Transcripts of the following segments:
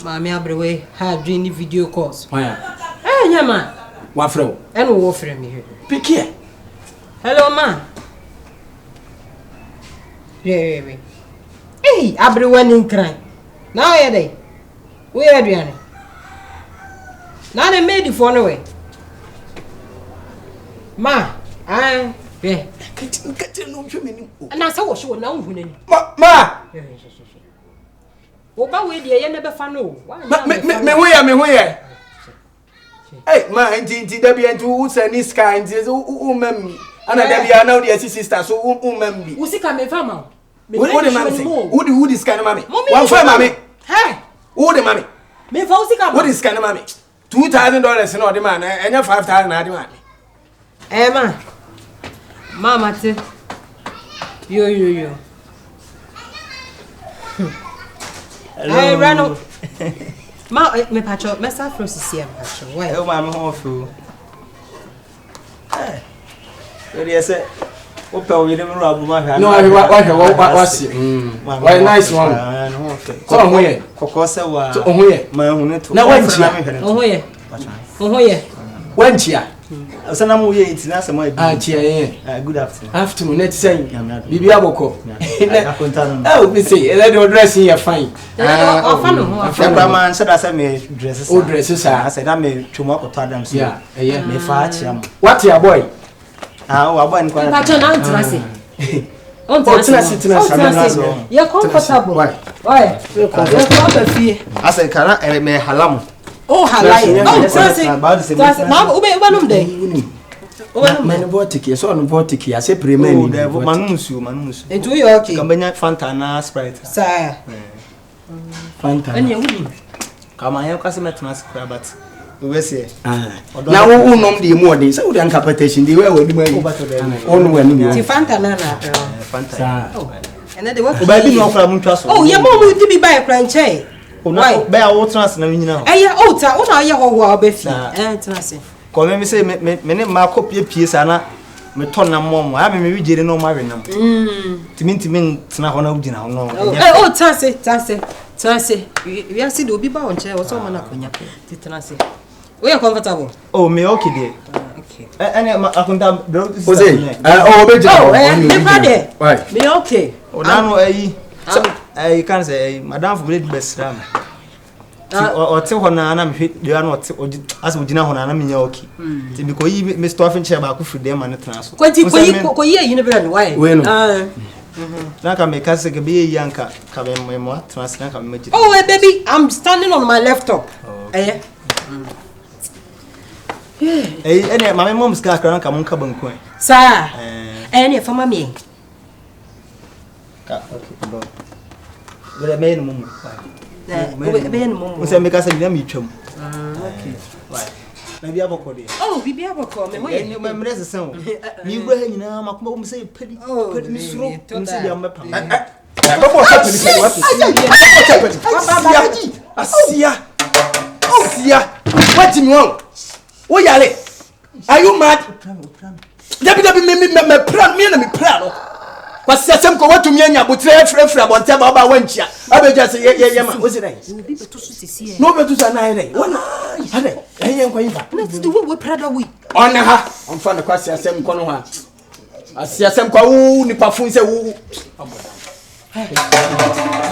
Mammy Abrewe had dreamy video calls. Why? Eh, yeah, man. What from? And we'll offer me here. Pick here. Hello, ma. Yeah. Hey, Abrewe in crime. Now, are they? Where are they? Now they made it for no way. Ma, yeah. And I saw what she would know. Ma! Oba we dey never fa no. Me where? Hey, ma, nti da bi nti wo sani sky nti wo mam. Ana da bi na wo dey sister so wo mam bi. Wo sika me fa ma. Wo dey mam say. Wo dey sky na mama. Wan fa mama. Hey. Wo dey mama. Me fa wo sika ma. Wo dey sky na mama. $2,000 na ode man. Enya $5,000 na ade man. Eh ma. Mama te. Yo. Hello. Rano. Ma me pacho, me sa fro sisi am pacho. Why? Oh ma me ho fro. We say open we dem ro abu ma hwa. No, what see. Why nice one. So on here. Kokko se wa. So on here. Ma hu ne to. Na wanchi. On here. On here. Wanchi a. Osana mu ye ntina se mo Ah, chia ye. Good afternoon. Afternoon, net say. Bibi aboko. Oh, me say, the dress here fine. After man said I said me dresses. Oh, dresses are. I said I me chuma ko tadam so. Yeah. Me fa chiam. What your boy? Ah, boy nko. Pacho na ntrase. On tina. You comfortable. Why? You comfortable fie. I said kana me halamu. Oh, halai. Oh, trase. Ma ube num dey. Man botiki, so on botiki, I say premeni. Manusu. Into you okay. Kambanya Fanta na Sprite. Sir. Fanta. And you win. Come on, you can see me but we say. Now who nom the more days? So the incapacitation, the way we do on when you Fanta na. Fanta. And then they work. Baby no from trust. Oh, your mom will be by a cranche. Why? By our trans na nyina. Eh ya ota, una ye ho ho obefi. Trase. Come me say me ne ma kopie piesa na me ton na mom. I me wigere no ma wenam. Timi tena ho na ugina ho no. Oh, trase. We are see do bi ba on chair, o so ma na konya. Ti trase. We are comfortable. Oh, me okay there. Okay. Any akunta bro. Ose. Oh, be oh, me brother. Why? Me okay. O dano I can say madam for blade best ram. Or tell her na me you are not as we dinner na me okay. Because you me stuff in chair ba ku free dem and transfer. Ko ye you never why? Na ka me ka se ke be yanka ka be mo transfer ka me. Oh, baby, I'm standing on my laptop. Eh. Any my mom's car ka mon ka banku. Sir. Any for mommy. Okay, but me no mum. We say make us say me twam. Okay. Why? Na bia boko de. Oh, bibia boko me hoye. Me me se sen. Mi bro ha nyina makoma wo say pedi mi suro. Mi say bia mepa. Before Asia. What you want? Oh yale. Are you mad? Me plan. What's the same what to me and Yabutre from whatever about when chia? I will just say, yeah, what's it? No, but to say, one, I am going back. Let's do what we're proud of. We on her. I'm from the question, same Konoha. I see a same Kau, Nipafun say,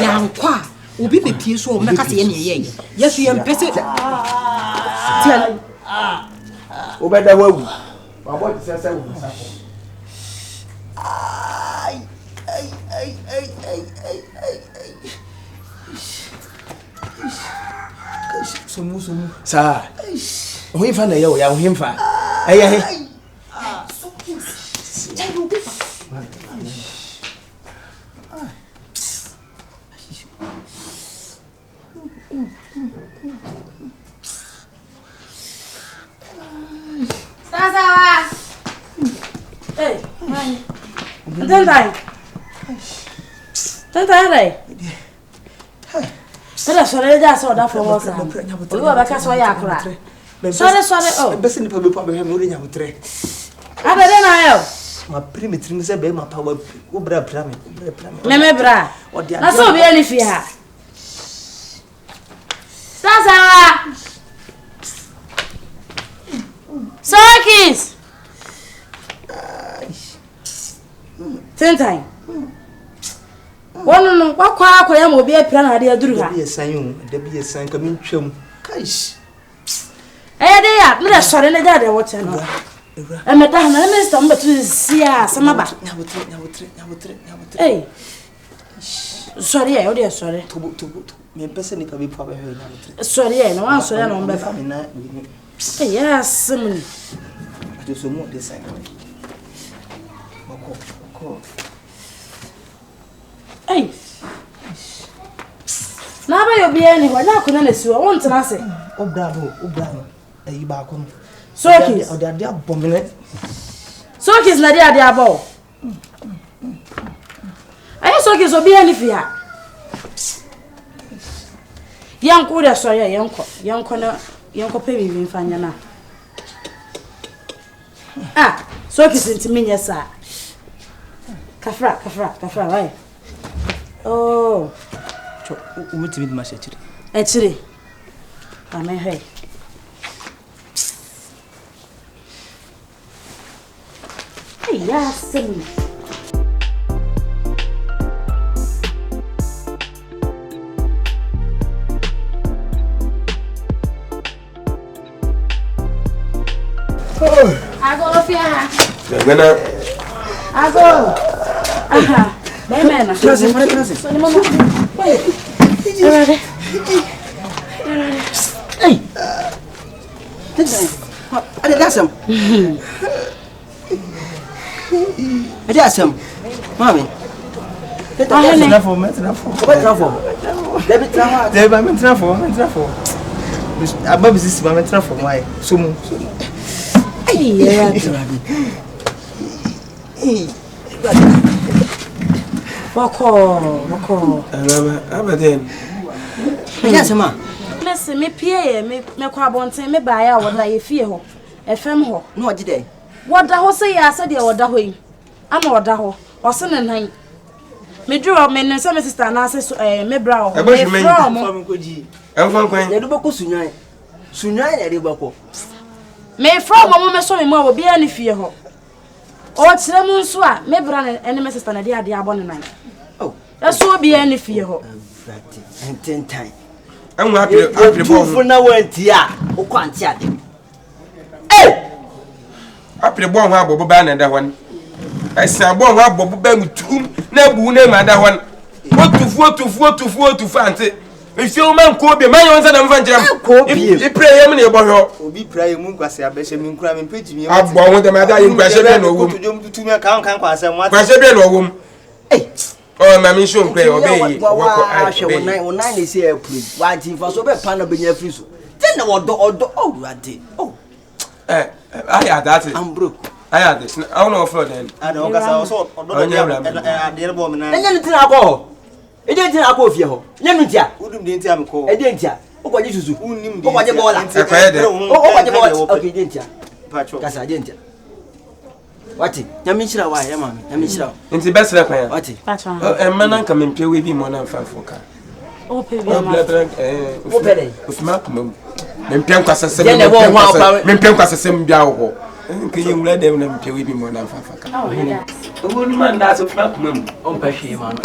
Young Qua will be the piece of Macassi. Yes, we am pested. Over the world. What is that? Sumu. Sir. We find a yo, ya him fa. Sokins. Hey, Ntentan. Sorry, that's all that for us. We were back as I cry. Sorry, oh. Best in the public problem, we didn't have three. I don't know. My primitive is a baby, my power. Ubra Pram. Nemebra. That's all really fear. Osaa. Sokins. Ntentan. Wono no kwakwa akoya mo bi apira na ade aduru ha. Da bi esan ka min twam. Kaish. De ya, me da sore na jade wo che no. E me da na minister mo betu sia samaba. Nyabotre. Eh. Sorry, I already sorry. Tubu. Me pese ni ka bi pa ba he nyabotre. Sorry, no one sorry no be fa. Eh, yes, simuni. Ati so mo design. Ko. Hey. Na ba yo bia ni wa na ko na siwo won tena se. Obrado. Ayi ba ko no. Sokins. O da abomine. Sokins na dia dia ba. Ayi Sokins obia ni fia. Yanko da so ya yanko pe bi mfanya na. Sokins ntimi nyesa. Kafra, why? Oh. Cho, umutimi di mashe chiri. Chiri. Amen, hey. Hey, yes, me. I go off here. I go. Bemena. Traze. Hey. Ade dasam. Mami. Metra for. Debe metra for. Abab sisi ba metra for why? Sumu. Yeah. Boko. Abaden. Yes, ma. Listen, me pie me kwa bonten me ba ya woda ye fie ho. Efem ho. No ogide. Woda ho se ya se de woda ho yi. Ama woda ho. Ose ne nan. Me duro me ne se me sister na se me bra ho. Me from koji. Enfan kwan. Ya do boko sunyan. Sunyan ya de boko. Me from mo me so me mo obi ani fie ho. O kire mu nso a me bra ne ene me sister na de ade abone nan. Oh. Eso obi ani fie ho. Ntentan. Enwa apre bo. Fu na wanti a, o kwanti ade. Apre bo ho abobo ba na da hwan. Esa bo ho abobo ba mutum na bu na ma da hwan. Otufu ante. Ifio man ko bi man yon sa na mfa nkiram. I pray yem na e bo hwo. Obi pray mu nkwase abehye mi nkura mi page mi. Agbo ho de ma da yin kwase bi na owum. Kan kwase mo. Kwase bi na owum. Oh, mami show pray obey. Won nine dey say pray. Wa tin for so be pan na benya free so. Then na odo ade. Oh. I had that. I'm broke. I had this. I don't know for then. I don't ga so odo ade bo me na. Enye ntin akọ. Eje ntin akọ ofie ho. Nye nu ntia. Udum de ntia me ko. Ede ntia. Okwaje susu. Unnim de. Okwaje bola. Okwaje bola. Okay, ede ntia. Pacho. Kasa ede ntia. Wati, nyame nchira wa ya mami. Nyame nchira. Nti best la kwa. Wati. Pacha. Mana nka mempie we bi mo na mfa foka. O pe bi ma. Wo pede. Ofima kuma. Mempie nkwasasem. Ye ne wo ho apa. Mempie nkwasasem bia wo. Nka ye nwura dem na mempie we bi mo na mfa foka. Owo ni man da so ofima kuma mu. Ompahwe man.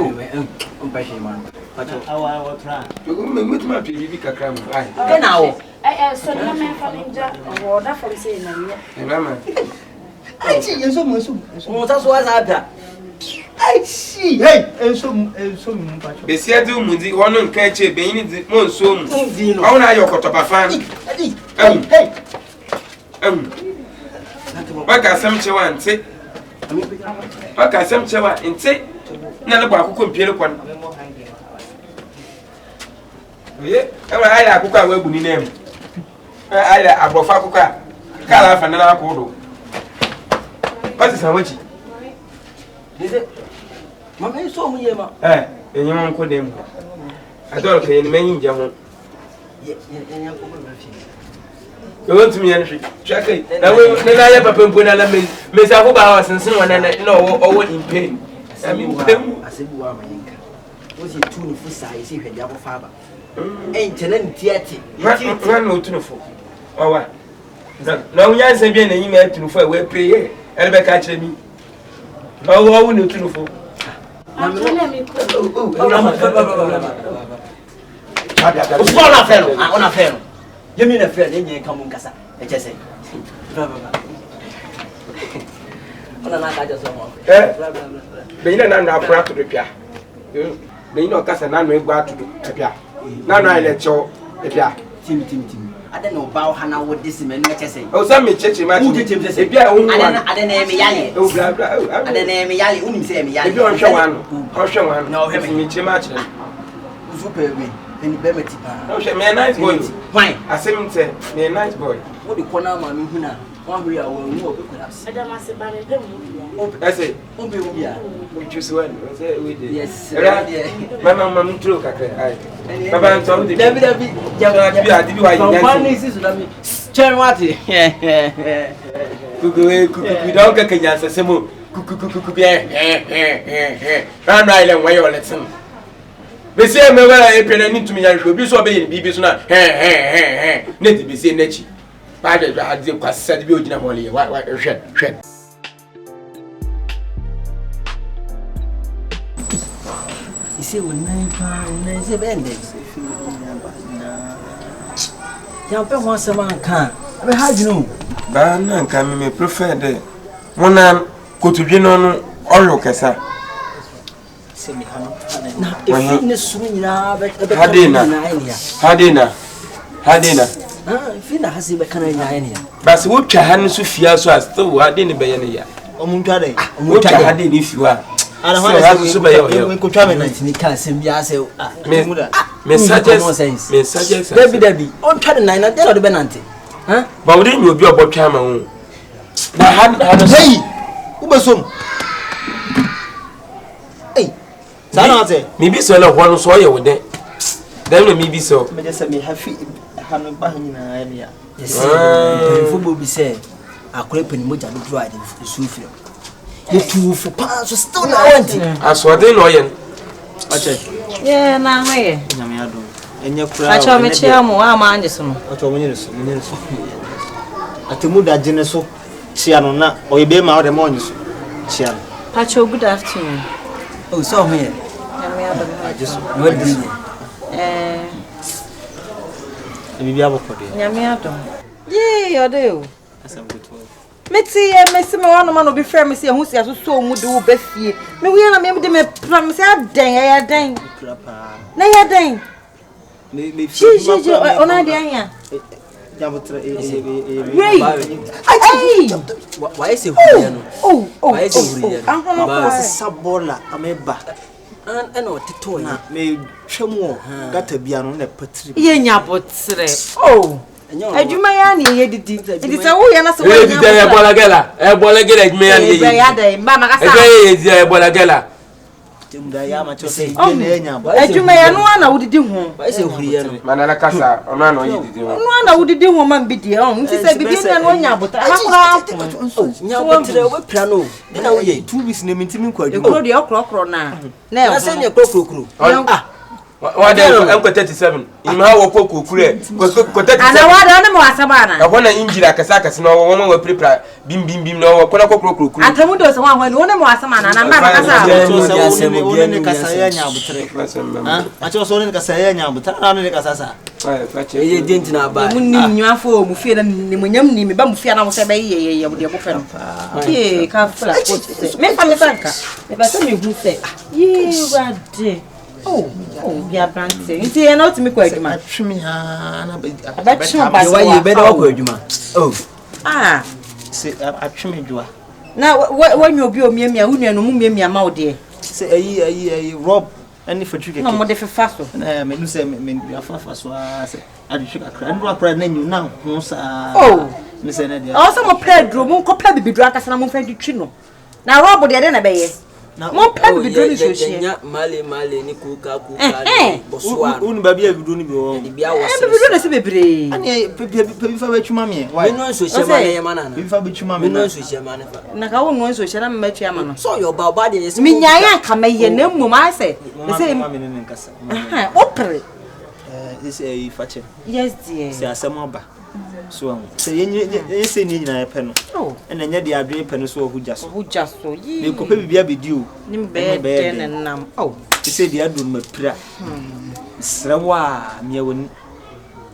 Ompahwe man. Pacho. Awa tra. Me mutuma pie bi kakra mu. Ai. Ke na wo. So na me fa ninja. Wo da from say na me. Mama. Ai chi yeso mo so. Mo ta so asa apia. Ai chi. Hey, enso mu pacho. Besia du mundi wono nka eche be yin di mo nso mu. Ndi no. Awuna ayo kotoba fan. Hey. Waka sam chewa nte. Waka sam chewa nte. Na le ba akụkọ mpiere kwan. Oye, ewa ayira akụkọ awu egbu ni nem. Ayira abrofa akụkọ a. Kala afa na akụ do. What is Sawachi? Mama you saw me ma. Enyi mo nko dem. Adol ke ni menyi nja ho. You want to me anything? Check it. Na we na ya papa mpo na la me sa ho ba wa sensen wa na no owo in pain. I mean, Asebu wa mayenka. so say tu no fu sai say hwede abofa aba nkyene ntiati na no tu no fu owa na unyanse bi na nyima tu no fu we pray ele be ka kire mi owo no tu no fu na me Ona fero. Ona fero. Yemi na fero enye ka mun kasa. Eche sei. Ona na ka je so mo. Be ina na na apura to do pia. Be ina kasa na no egwa to do pia. Na no ile cho pia. Tim. Ade no ba ha na wo disi me no eche sei. O sa me cheche ma. E bia hu. Ade na me yale. O bla bla. Ade na me yale, unim sei me yale. E bia on hwe wan. O hwe wan. Na o hwe me che ma kire. Super we. Eni be meti pa. No hwe me nice boy. Why? Asem te me nice boy. Wo di kona ma me hu na. Wan hwe ya wo hu obi collapse. Ada ma se ba me pe mu bia. Ese. Obi hu bia. We choose one. Say we did. Yes. Mama mtro kakre. Ai. Baba nto de. David. Bi wa yin. Kwani sisu na mi. Chen wati. Kuku don't get Kenyan Semo. Kuku Ran Island where you're letting. They say, me well, I need to me. I should be so big, be so now. Need to be seen Nechi. I had said, be in a holy. Why, shed. You see, when I say, Bendix. Young people want someone can. I how you know? Bana nka me prefer de wona kotudwe no oyo kesa Semi hano na efi ne suru nyina be hadina efi na hasi be kana nya ene ya bas wo twa han so fia so as to hadina be ye ne ya omuntwa de wo twa hadina fiwa ana ho so be ye ko twa me na ni ka sem bia se me suggest David on twa de nine na dey be nante ba wo dey obi obotwa ma ho na han hey ubesom hey sana ate mi bi so le ho no so ye wo de dem no mi bi so me just me happy hanu ba nyina ene ya yes football bi say akore pani moja do dry the sufio the two for pass still na wanti asode no ye ache Yeah, na hoye. nyame ado enye kura Acha me chia mo ama anje so no. acho mo nyereso Atemuda jene so chia no na oyebe ma ode mo nyeso chia no Pacho, good afternoon. oh so here Nyame ado. just what do you bibi abokode Nyame ado. Ye, ode o. asam goto Meti mesi me wano ma no be frɛ me se hu sia so mu de wo ba fie. Me wi na me de me plan me se aden ya den. krapa Na ya den. me Ji ona de anya. jabotre Wei. Ai. why say who no Oh. why say who no Ahono ko. sabola ameba and o tito na me twemu gata bia no na patri Ye nya botre. Oh. Adwuma ya na ye didi. Idi se wo ya na se wo. e di de e bola gela adwuma ya ni Be ya dey ba makasa. e di e bola gela Atemuda ya ma cho say Oh. ne nya ba Adwuma ya no na wodidi ho. why say who no manana kasa ona no yi didi No na wodidi ho man bidi ho. Nti se bibi na no nya botre. Ha kura. nya botre we pra no na wo ye 2 weeks ne mintimi kwa Ekro de okro na. Na na e say nya krokro wa de enko 37 ima wo kokokuru e ko 37 Ana wa da na mo asaba na. e hona injira kasa no wo mo prepare bim no wo kona kokokuru Atemuda so wa ho ni wona mo asama na ba makasa. ne kasa ya nya botre acho so ne kasa ya nya botre na ne kasa sa ye denti na ba Mu nim nwafo mu fie na ni mo nyam ni me ba mu fie na mo se be ye de ko fe no. Ye ka fla ko se. Me fa me sanka. Me ba se me hu se. Ye wade. Oh, ya brante. Nti e na otimi kwa adwuma. atwemi ha na Ba chimo ba why you better work adwuma oh Ah. se atwemi dwa Na wanyo obi o miamia unu enu mu miamia ma ode. se ayi rob ani fatri keke No mo de fefa so. na me nu se me afafa so se adwetwe kakra ndo akra na nyu na ho sa Oh. me se na dia O so mo predro mo ko pra bibidro akasa na mo fa ditwi no. Na robo de na be ye. Mo pen bi do ni so hye. Nya male ni kuka bosua. Unu ba bia bidu ni bi wo. Di bia wo. Bi do na se bebre. Ani pe fa ba twuma me. Why? No so hye mane ye mana na. Pe fa ba twuma me. No so hye mane fa. Na ka wo no so hye na me twia ma no. So your baba de yes. Mi nyaa ka me ye na mmom I say. Say me ne nkasa. Opere. This a Fakye. Yes dear. Say asem aba. So say ye say ni nyina ye pe no. Oh. Na nya de adwen pe no so ohugya so. Ohugya so. Yi. Me ko pe bibia bedi o. Ni be den nam. Oh. Say de adun mapira. Srewa me woni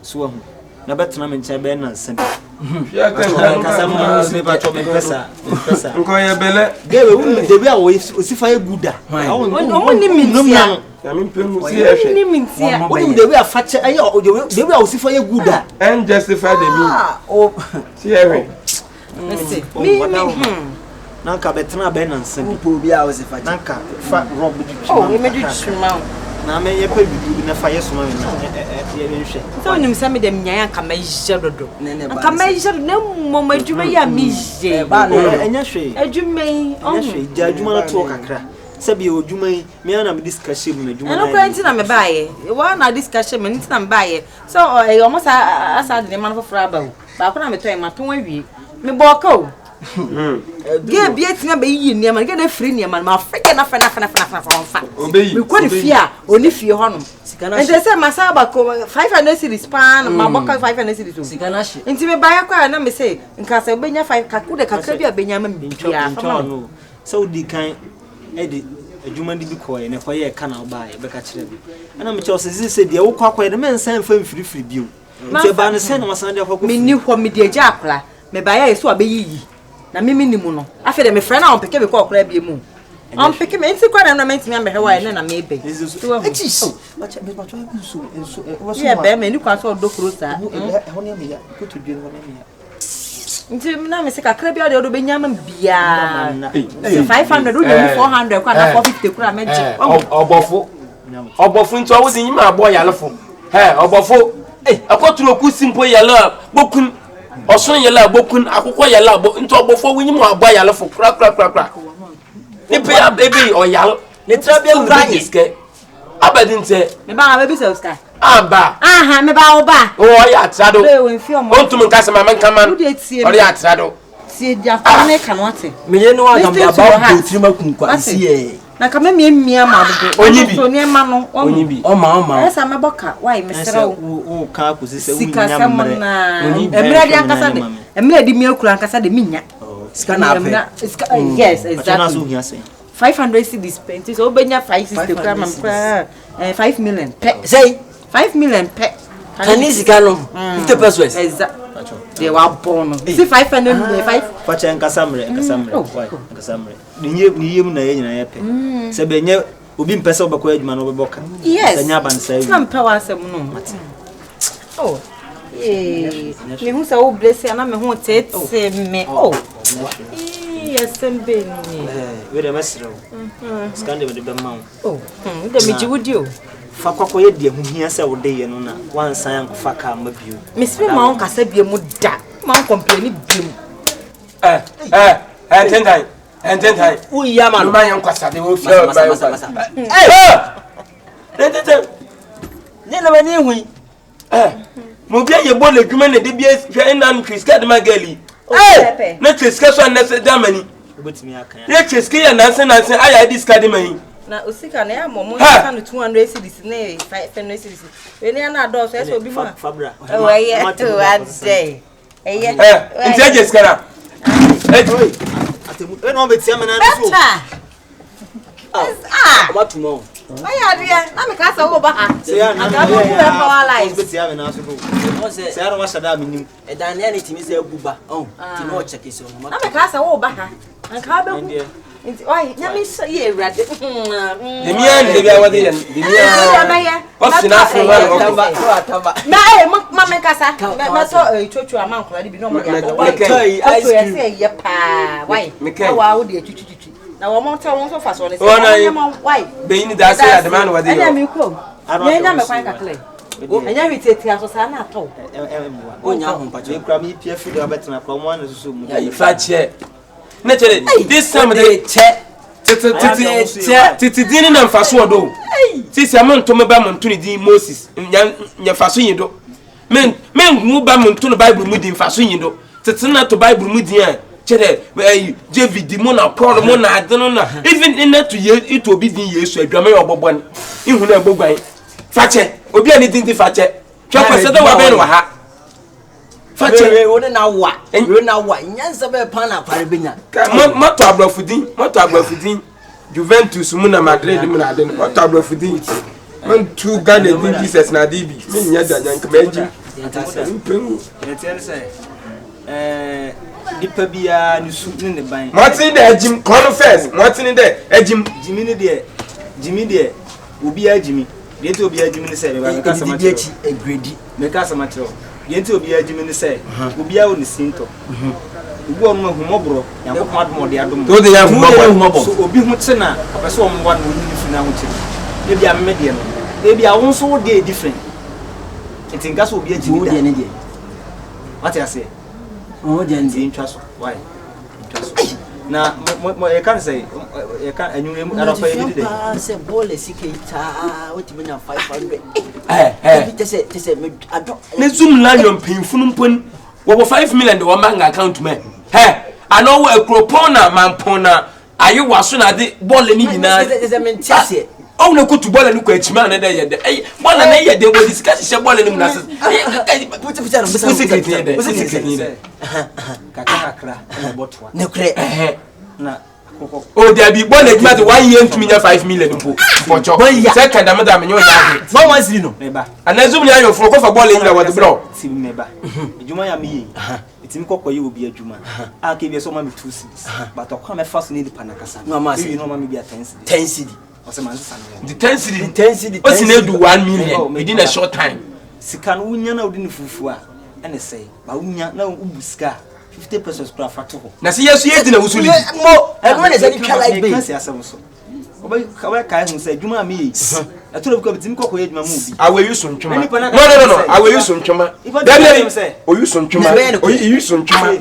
so ahu. Na betena me nche be na nsem. Ya kasa mo se ba to me pesa. Nko ye bele. Gewe wu de bi a wo sifa ye guda. Awon ni mintia. Ya mi pemu si e hwe. Ni mintia. Woni de bi a Fakye aye de bi a wo sifa ye guda. And justify the me. Oh. Si e hwe. Me Nanka betena be na nsem. Po bia wo se Fakye. Nanka fa rob du twima. Oh, we me du twima. Na me ye pa bidu na fa ye soma me na ye be hwe. So nim se me dem nyaa ka ma yije dodo. Ka ma yije na mom adwuma ya mi je. Ba no enya hwe. Adwuma yi. Enya hwe. Ja adwuma na to kakra. Sabi odwuma yi me na me discussion na adwuma na. Eno kwa ntina me baaye. Wa na discussion me ntina me baaye. So almost asa de man for fraba o. Ba ko na me to e maton awie. Me boka o. Ge bia tina be yi niam ge na free niam ma Fakye na fa Obeyi. me ko ni fia oni fie ho no ente se masaba ko 500 series pan ma boka 500 series o sika na hye enti me baya kwa na me se nka se obenya 5 kakude kakra bia benya ma bia no so di kan e di adwuma di bi ko ye ne ko ye ka na oba ye be ka kire bi ana me che o se de wo kwa kwa ye me nsan fa mfirifiri bio nti ba ne se na masan de fa ko me ni ho me de agya akra me baya ye so abeyi na mimi ni mu no afi de me frɛ na on peke be ko akra bia mu on peke me nti kwa na me ntimi ambe hewa ye na me be etis bacha be bacha enso ye be me ni kwa so dokoro sa ho ne me ya ko to dwe ho ne me ya nti na me se kakra bia de do benya ma bia 500 do 400 kwa na 450 kura me je Obofo nti owo din ma abo yalefo. Obofo akoturo ku simple yala bokun osun yala bokun akukọ yala nti obofo winyi mo abo yalefo kra. Ni pe ya baby oyal. Ni trabia uranye ske. Abadin te. Me ba baby se Oscar. Aba. Aha me ba oba. Oh ya trado. Le won fi omo. Ontum nka se ma nka man. Ori ya trado. Sie dia fa ne kan wate. me ye no agam ba do trima kunkwa si e na ka me mia ma do. Onyibi. So ne ma no. Onyibi. Oma Esa me boka. Why me sere o ka ko se wu sika nya sam na. Emre di ankasa de. Emre di mi akura ankasa de minya. sika na ape Yes, exactly. 500 cedis penti so obenya 560 kura mam kura 5 million pe say 5 million pe kani sika no 50 pesos exactly they were born see 500 5 Fakye nkasamre why nkasamre ni yem na ye nyina ye pe se benye obi mpese obekọ adwuma no obeboka yes nya ban sai na mpa wasem no oh me hu se o bless ya na me hu tete me oh yes sembe ni we de mesre skande we de be mawo oh de me jiwudi o fa kwakọ ye de ahuhia se wo de ye no na wansan ankofa ka ma bio me spe ma on kasa bia mu da ma on complain bia mu Ntentan. u ya man Ma yan kwasa de wo fi masa Ntentan. ne na bani hui Mo bia ye bole dwuma na de bia hwe na ntriska de magali. Na triska so na se da mani. obetimi aka ya Ye triska ya na se aya diska de mani. na osika na ya momo ka no 200 cedis na 500 cedis we ni na do so eso obi mu fabra oh ye to ade eye Nti aje skara. Atemuda e no betia me na so matumo Aya dia na me ka sa wo ba ha se ya na aka bo ku e fa wa life betia me na so do o se se ara wa shada me nim e dan ne timi se aguba ti no check so na me ka sa wo ba ha anka ba ku nti oi nya me so ye rade De mia de bia wade yan. De mia. What's enough for tamba na ma me ka sa ma so chochu aman kula di bi no mo ya ko ice cream say ye pa why wa wo de chuchuchu na wo mo ta won so fa so ne say why be ni da say adman wade yo yo. anya mi ko nya me kwan kakle anya mi tete aso sa na to onya ho pa je kura mi pia fi de abetena kwa mo na so mu Ya Fakye. Na chere this time they check titi dini na mfaso odo sisi amonto me ba monto ni din Moses nya faso yindo men mu ba monto no Bible mu din faso yindo titi na to Bible mu din a chere David mu na Paul mu na adeno na even in that to it obi din Yesu adwame obobon ihu na gbogwan Fakye obi ani din di Fakye twa kwese da wa be no ha Fakye we na wa nyansa be pa na pare benya moto abrafudin Juventus mu na Madrid mu na adeno moto abrafudin man tu Ghana din Jesus na dibi me nya da nyanka meji dipa bia ni su ne ban Martin de Jim confess Martin de Jim Jimmy de obi ajimi de to obi ajimi ne se be ka sama di egredi me ka sama tro de to obi ajimi ne se obi a woni sinto ugu onu humobro yakopon adom de adom to de ya humobro so obi hu te na opese o mwa na woni fi na hu te e bia me de no e bia won so de different etinga so obi ajimi da what you say oh jenzi intwaso why intwaso na mo e kan say e kan anyure mu ara fa e bi de say bole siketa what menya 500 tese me ado ne zoom la yon pinfunu mpon wo 5 million de wo manga account me ano wo akropona mampona ayi waso na de bole ni nyina tese me ntiase o na kutu bole ni kwa chima na de yede bole na yede wo discuss she bole ni mu na se puta no kakakra na botwa ne kure na o dia bi bole gba de 1 year ntumi nya 5 million mpo focho second amada me nyo ya no one see no meba anazum nya yo fro ko fa bole nyina wo de bro si meba ejuma ya me itimi kokoye obi adwuma aka bi so ma me 2 cedis but okwa me fast ni di panakasa no ma see no ma me bi 10 cedi ose man sesa the 10 cedi o si na do 1 million within a short time sika no wunya na odi ni fufu a ene sei ba wunya na ubuska 50% kura fato ho na se yesu yedi na wusuli mo e no ne say twa like be kasi asem so obai kai hu say dwuma me yi atoro bi ko bitimi kokoye dwuma mu bi awe yuso ntwuma no awe yuso ntwuma dabi o yuso ntwuma o yuso ntwuma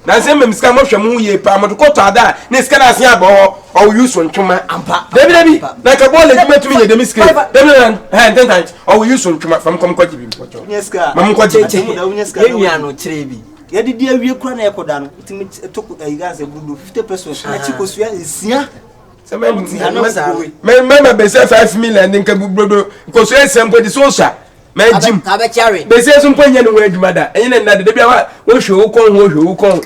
na se me miska mo hwemu ye pa mo ko to ada ne ska na se aba o yuso ntwuma ampa dabi na ka bole dwuma tumi ye de miska dabi na Ntentan o yuso ntwuma fam kom kwaji bi mpocho nyeska mam kwaji ye nua no kire bi ye di awie kura na ekoda no itimi toku iganse budu 50% na chikosua esia me be say 5 million nka bubrodo ko so esempo di so sha me jim ka be chare be say so mponya no adwuma da enye na de bia wo hwe wo kon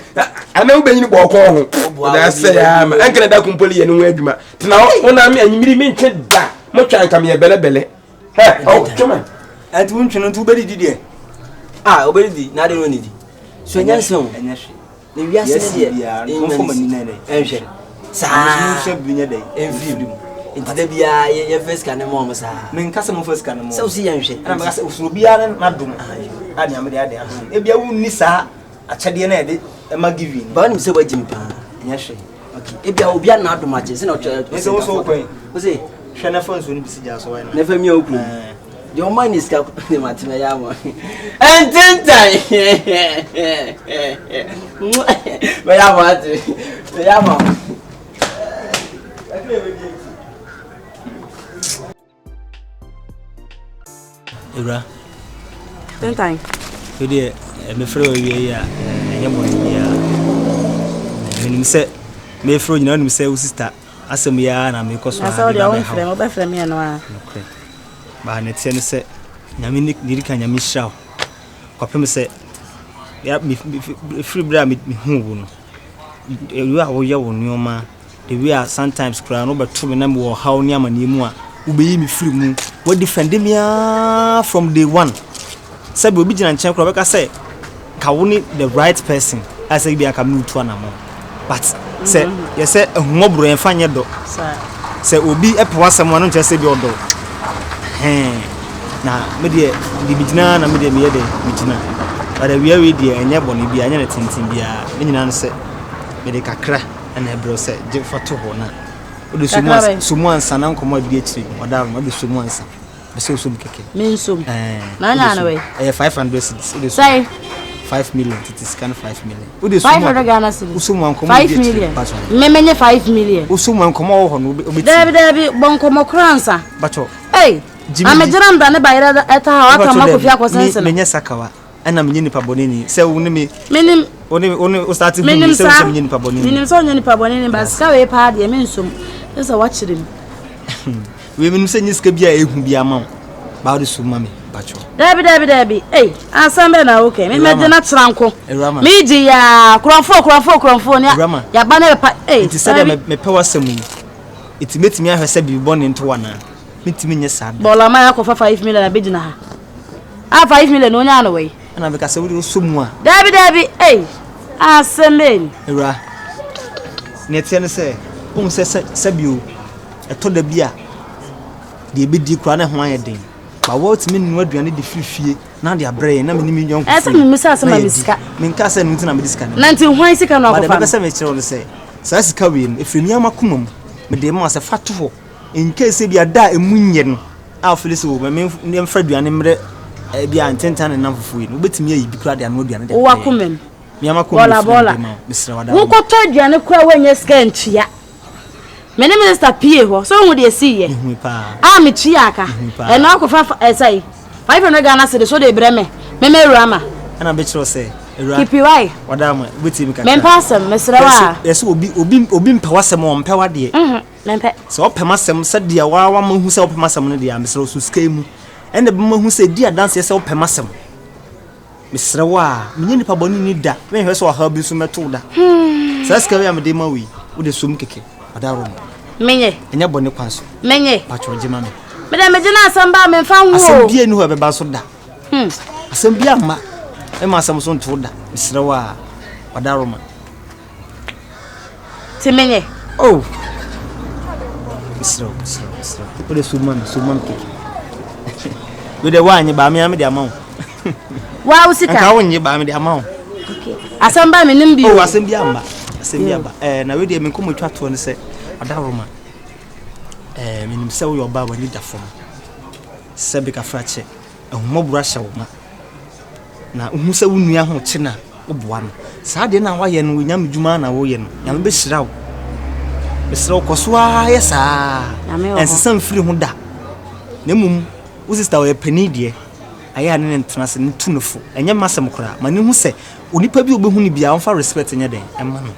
ana wo benyi bo kon ho da say ya ma enke da kumpoli ye no adwuma tina wo na me anyimiri me ntwe da mo twa nka me bele oh chuma ati wo ntwe no tu bedi di obedi na de no ni di so nyanse o enyahwe ne wiase ne de konfoma ni na enhwe sa se bunya dai envim entida bia ye first kan mo mo sa men kasa mo first kan mo so si yanhwe ana me kasa usuro bia na dum ade amede ade adum e bia wunni sa achade na ede e ma giving ba nim se wajim pa enyahwe okay e bia obi na adum ache se na so so kwen o se hwe na phone so ni bisi ja so wa na fa mi okru your mind is ka ne matime ya mo Ntentan me ya mo ati me ya mo Awura Ntentan odi me frɛ owie ya enye mo ya menim sɛ me frɛ nyina nim sɛ wo sister asɛm ya na me kɔso asa odi awon frɛ mo be frɛ me no a okay ba ne tie ne sɛ nyame ni dirika nyame hyira kɔpem sɛ ya me free bra me hu wo no ewu a wo ye wo nyoma the way sometimes cry no beto me na me wo haw ni amane mu a wo be yi me free mu wo defend me from day one say be obi gina nchen kro be ka say ka wo ni the right person I say be aka me utu anamo but say you say ehumobro en fanye do say obi epe wasem no nche say be odo na me de bigina na me de me ye de bigina but we de enye boni bia enye ne tintin bia me nyina no say me de kakra na ebro say je foto ho na o de sumu ansa na nkomo bi akiri oda mo de sumu ansa be so keke me nsum na nya na we 500 cedis say 5 million. It is kind of 5 million. 500 Ghana cedis. 5 million. Memenye 5 million. Usumwan komo ho no Debi bonkomo kransa. Bacho. Hey. Amejira mda ne bayira eta ha aka makofi akosense. Menye sakawa. Ana menye nipa bonini. Se wo ne me. Menim Oni start hu se wo menye nipa bonini. Menim so nipa bonini ba ska we pa de me nsom. Esa wa chire mi. We menim se nyiska bia ehu bia ma. Ba de suma me. Debi. Hey, asambe na okay. Me meje na tranko. Me ji ya kronfo ni ya ba na pa. Hey, it said me pe wasam. It metimi ahwese bi bone nto wana. Metimi nye sad. Bola ma yakofa 5 million na beji na ha. 5 million no nya na we. Na be ka se wo somu a. Debi. Hey, asambe. Ewura. Ne tie ne se, se bio. Eto da bia. De be di kura na ho ayeden. Ba what me nu aduane de fifie na de abrɛ na me ni nyon ko. Esa me misa se ma misika. Me nka se nti na me disika. Na nti hwan sika na akofa. Ba de be se me kyerɛ wo se. Sa sika we no efiri niama komam. Me de ma se fato ho. In case bia da emunye no. A ofele se wo me mfra aduane mre bia Ntentan na fufu yi no. Obetimi ayi bi kura de anu aduane de. Wo akomam. Niama komam. Bola. Misra wada. Wo ko to aduane kura wenye sika ntua. Me ne minister PA ho so hu de si ye me tua aka e na akofa sai 500 Ghana cedis so de breme me rama ana be kiro se ewura kipi wai wada ma wetimi kaka me pasam mesra wa yeso obi mpa wasem o mpa wade me mpa so opemasem se dia wa mahu se opemasem no dia mesra so skai mu ene be mahu se dia dance se opemasem mesra wa menye nipa boni ni da me hwe so ha bi so meto da sa skai ya me de ma wi wo de som keke wada ro menye enya boni kwanso menye pacho jima me me da mejina asamba me fa wo asambia ni ho be ba so da asambia ma e ma asam so nto da misra wa wada ro ma ti menye oh misra o de suman ke we de wa anyi ba me am de amawo wa usika ka wonye ba me de amawo okay asamba me nim bi oh asambia ba na we de me komo twa to ne se wada ro ma menim se wo yo ba wani da fom se be ka frache ehumobura hye wo ma na uhu se wo nua ho che na wo boa no sa de na wa ye no nyam djuma na wo ye no nyam be hira wo besra ko so aye sa ensesam firi ho da na mum wo sister wo pani de aye ne ntena se ne tunufo enye masem kora ma ne hu se onipa bi obehu ni bia wonfa respect nye den emma no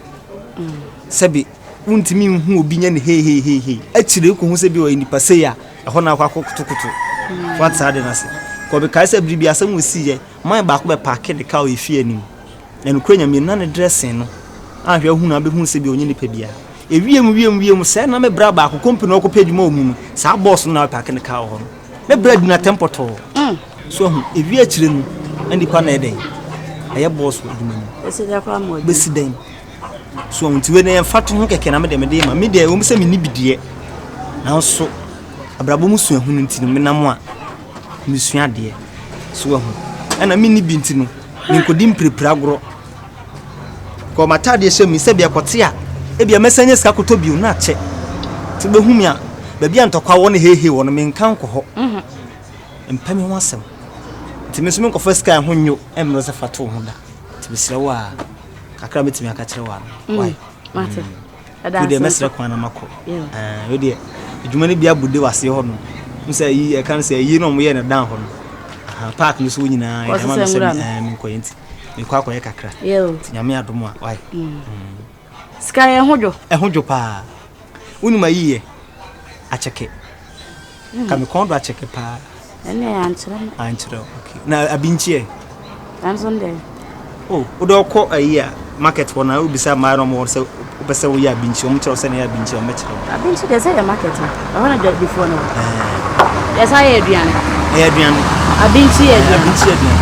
sebi untimi hu obi nya ne he akire ko hu se bi o nipa se ya ho na akwa kutukutu what sade na se ko be kai se bibia asem wisi ye man ba ko be park de ka o efie anim na no kranya mi na ne dressing no ahwe hu na be hu se bi onye nipa bia ewiem se na me bra ba ko company o ko pedwuma o mu no sa boss na park ne ka ho me bra du na tempo to so hu ewie akire no andi kwa na eden aye boss wo dum ni ese da kwa mo besi den so nti we na fato ho keke na me de ma me de wo se me ni bidie na so abrabo mu sua hu nti no me nam a me sua de so hu ana me ni bi nti no me nkodi mprepra goro ko matade se mi se bia kote a e bia mesanye ska koto bi na che ti be hu mi a ba bia ntokwa wo ne hehe wo no me nkan ko ho mpami ho asem ti me so me nkofo ska ho nyo emro se fato ho da ti be sira wa kakra metimi aka kire wa why mate ada de mesra kwa na mako we de adwuma ne bia bude wase ho no nse yi e kan se yi no mo ye ne dan ho no park ni so nyina e ma se me ko yenti me kwa kwa ye kakra ti nyame adom a why sky e hojo pa uni ma yi a cheke ka me kondo a cheke pa ene anchira okay na abinchi Sunday oh odo ko ayi a market for na ubisa maro mo se ubese wo ya binchi o mche o se na ya binchi o mechiro abinchi de say the market I want to before no yes I aduane abinchi aduane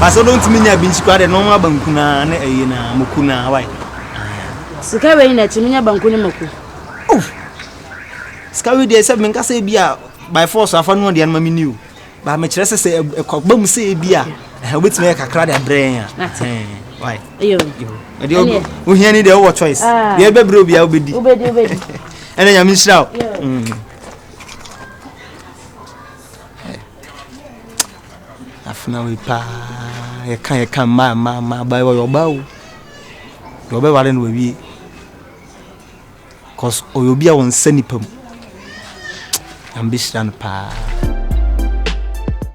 paso don't mean abinchi kwa de no ma banku na na ayi na moku na why sika we na timinya banku ni moku oh sika we de se menka se bia by force afa no de ma miniu ba me kire se ko bam se bia obetime kakra de brain why yo e de o hiani de o choice de bebre obia obedi ene nyame nshira afuna we pa you can ma buy your bow. Your bow will be cause or you'll be on Senipum. Ambition pa.